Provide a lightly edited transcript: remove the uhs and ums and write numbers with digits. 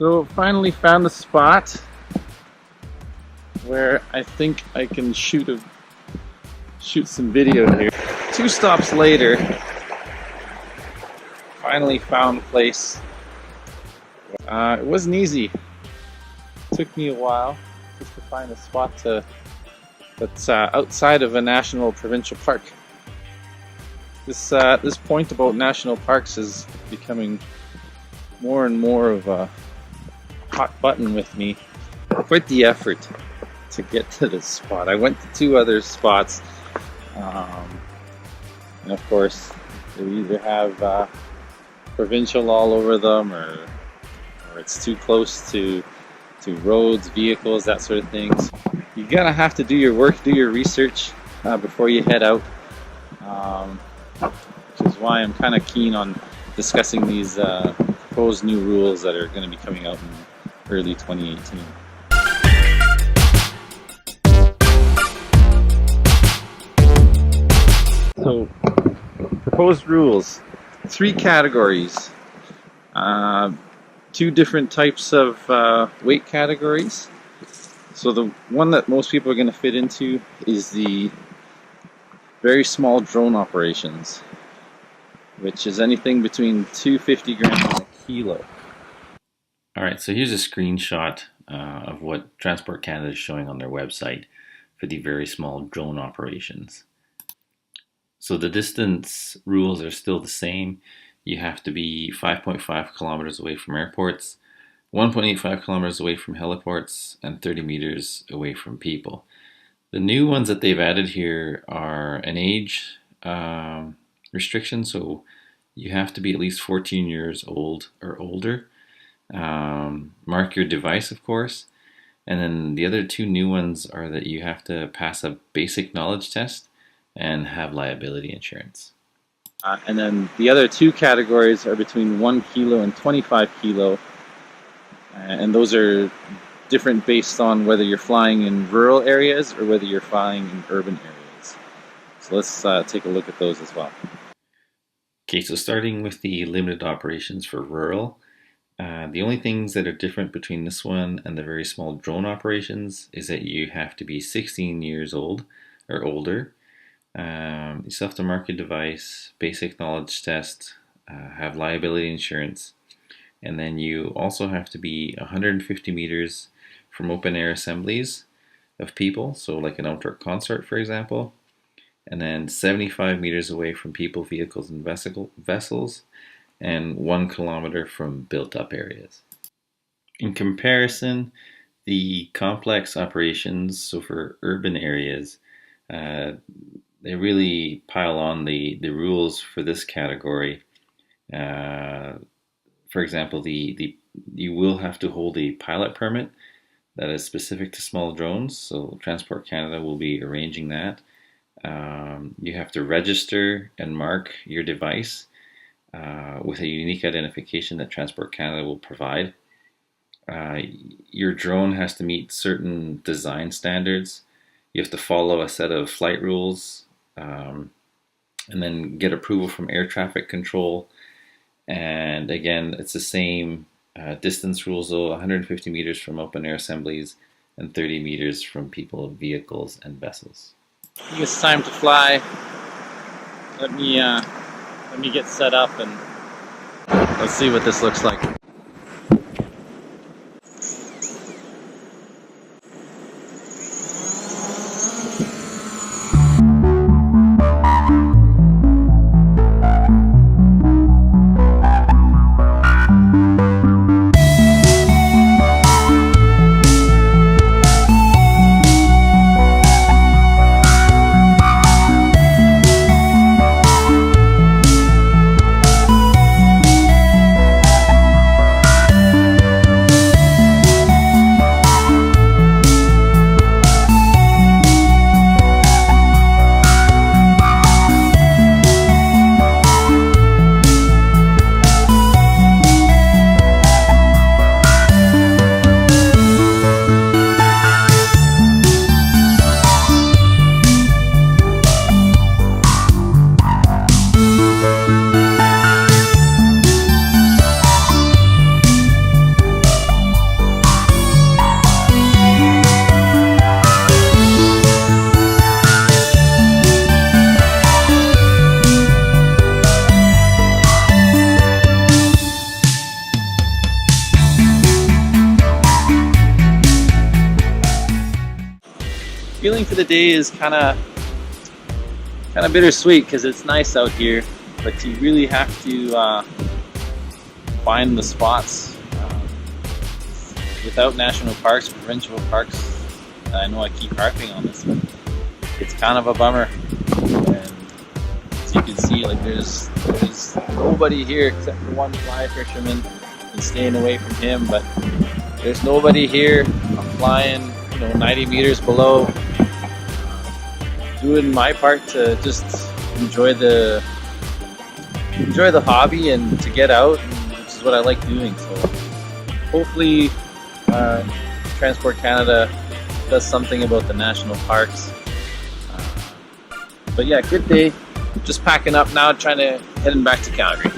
So finally found a spot where I think I can shoot some video here. 2 stops later, finally found a place. It wasn't easy. It took me a while just to find a spot that's outside of a national provincial park. This point about national parks is becoming more and more of a hot button with me. Quite the effort to get to this spot. I went to 2 other spots, and of course they either have provincial all over them, or it's too close to roads, vehicles, that sort of things. You gotta have to do your work, do your research before you head out, which is why I'm kind of keen on discussing these proposed new rules that are going to be coming out in early 2018. So, proposed rules, 3 categories, 2 different types of weight categories. So the one that most people are going to fit into is the very small drone operations, which is anything between 250 grams and a kilo. Alright, so here's a screenshot of what Transport Canada is showing on their website for the very small drone operations. So the distance rules are still the same. You have to be 5.5 kilometers away from airports, 1.85 kilometers away from heliports, and 30 meters away from people. The new ones that they've added here are an age restriction, so you have to be at least 14 years old or older. Mark your device, of course. And then the other 2 new ones are that you have to pass a basic knowledge test and have liability insurance. And then the other 2 categories are between 1 kilo and 25 kilo. And those are different based on whether you're flying in rural areas or whether you're flying in urban areas. So let's take a look at those as well. Okay, so starting with the limited operations for rural, the only things that are different between this one and the very small drone operations is that you have to be 16 years old or older. You still have to mark your device, basic knowledge test, have liability insurance, and then you also have to be 150 meters from open air assemblies of people, so like an outdoor concert, for example, and then 75 meters away from people, vehicles, and vessels, and 1 kilometer from built-up areas. In comparison, the complex operations, so for urban areas, they really pile on the rules for this category. For example, you will have to hold a pilot permit that is specific to small drones, so Transport Canada will be arranging that. You have to register and mark your device with a unique identification that Transport Canada will provide. Your drone has to meet certain design standards. You have to follow a set of flight rules, and then get approval from air traffic control. And again, it's the same distance rules, though, 150 meters from open air assemblies and 30 meters from people, vehicles, and vessels. I think it's time to fly. Let me get set up and let's see what this looks like. feeling for the day is kind of bittersweet because it's nice out here, but you really have to find the spots. Without national parks, provincial parks, I know I keep harping on this, but it's kind of a bummer. And as you can see, like there's nobody here except for one fly fisherman and staying away from him, but there's nobody here. I'm flying, 90 meters below, doing my part to just enjoy the hobby and to get out, which is what I like doing. So hopefully Transport Canada does something about the national parks. But yeah, good day. Just packing up now, heading back to Calgary.